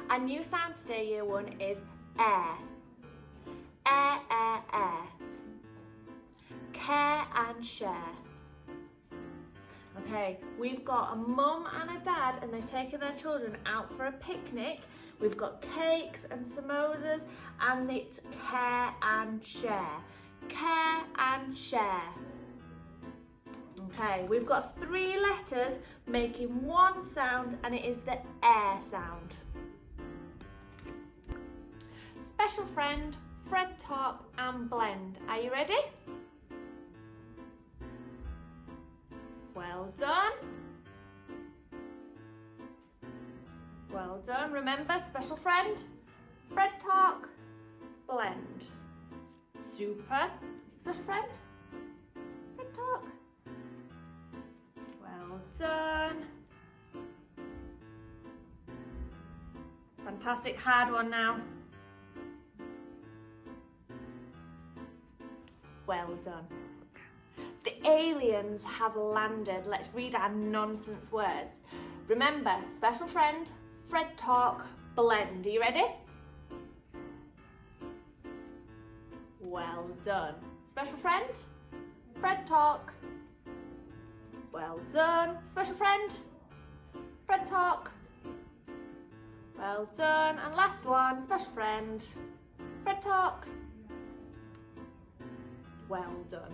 Our new sound today, year one, is air. Air, air, air. Care and share. Okay, we've got a mum and a dad and they've taken their children out for a picnic. We've got cakes and samosas and it's care and share. Care and share. Okay, we've got 3 letters making one sound and it is the air sound. Special friend, Fred talk and blend. Are you ready? Well done. Well done. Remember, special friend, Fred talk, blend. Super. Special friend, Fred talk. Well done. Fantastic. Hard one now. Well done. The aliens have landed. Let's read our nonsense words. Remember, special friend, Fred talk, blend. Are you ready? Well done. Special friend, Fred talk. Well done. Special friend, Fred talk. Well done. And last one, special friend, Fred talk. Well done.